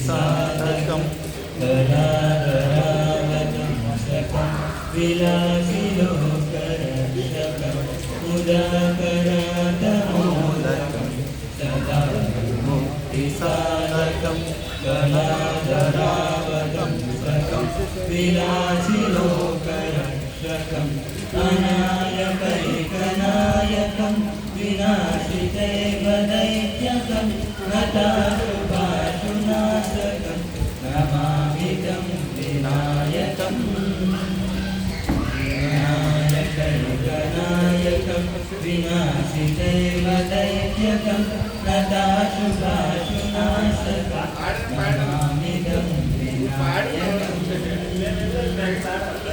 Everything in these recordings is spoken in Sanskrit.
साधकं कलाधरावतंसकं विलासिलोकरक्षकं उदाकरातमोदकं सदा मुक्तिसाधकं कलाधरावतंसकं विलासिलोकरक्षकं अनायकैकनायकं विनाशितैव दैत्यकं नताशुभाशुनाशकं नमामितं विनायकं विनायकैकनायकं विनाशितैव दैत्यकं नताशुभाशुनाशकं नमामितं विनायकं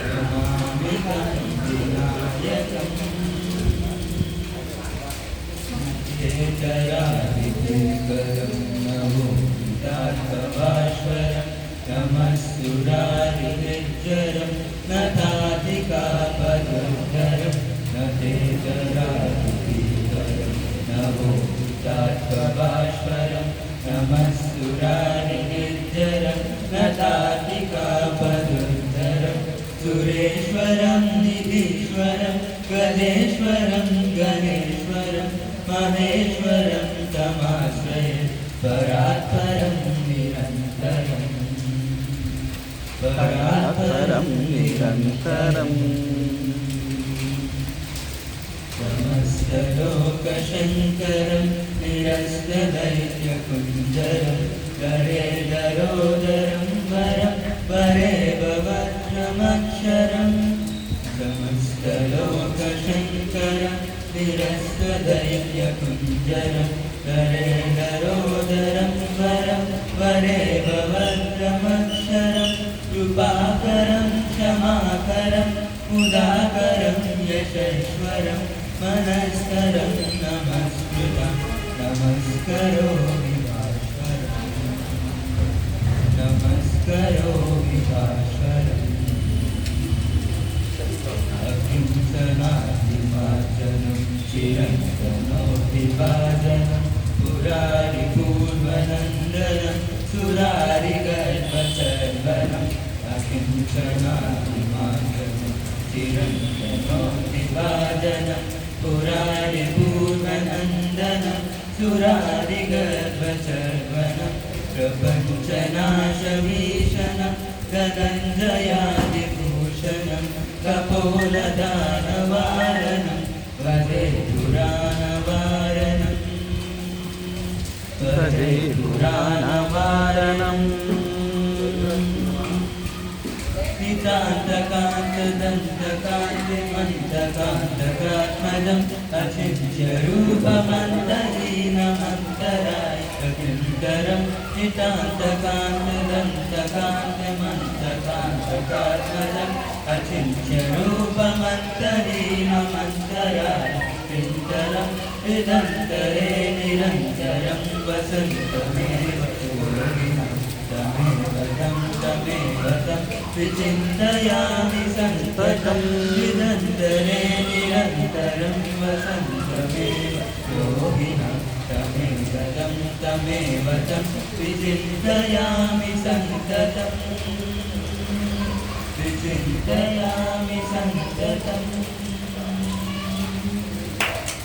नमामितं विनायकम् चरादिकरं नमो दातवाश्वरं नमस्सुरारिनिर्जरं नताधिकापदुर्धरं नते चरादिकरं नमो दातवाश्वरं नमस्सुरारिनिर्जरं नताधिकापदुर्धरं सुरेश्वरं निधीश्वरं गणेश्वरं गणेश्वरं महेश्वरं तमाश्रये परात्परं निरन्तरं परात्परं निरन्तरं समस्तलोकशङ्करं निरस्तदैत्यकुञ्जरं गरेदरोदरं वरं वरेव वज्रमक्षरं समस्तलोकशङ्करं निरस्तदैत्यकुञ्जरं गरेदरोदरं वरं वरेव वज्रमक्षरं कृपाकरं क्षमाकरं मुदाकरं यशैश्वरं मनस्करं नमस्कृतं नमस्करोमि भास्वरं नमस्करोमि भास्वरम् अहिंसनादिमार्जनं चिरन्तनोऽभिवादनं पुरारिपूर्वनन्दनं सुरारिगर्भसर्वनम् अहिंसनादिमार्जनं चिरन्तनोऽभिवादनं पुरारिपूर्वनन्दनं सुरारिगर्भसर्वनं प्रपञ्चनाशवीशनं गगञ्जयादिभूषणं कपोलदानवारणं वदे पुराणवारणं वदे पुराणवारणं नितान्तकान्तदन्तकान्तिमन्तकान्तकात्मजम् अचिन्त्यरूपमन्तहीनमन्तरायकिन्तरं नितान्तकान्तदन्तकान्तिमन्तकान्तकात्मजम् अचिन्त्यरूपमन्तहीनमन्तरायकिन्तरं निरन्तरे निरन्तरं वसन्तमेव पूर्णिमं तमेव तं विचिन्तयामि सन्ततं निरन्तरे निरन्तरं वसन्तमेव योगिनं तमेव तं विचिन्तयामि सन्ततं विचिन्तयामि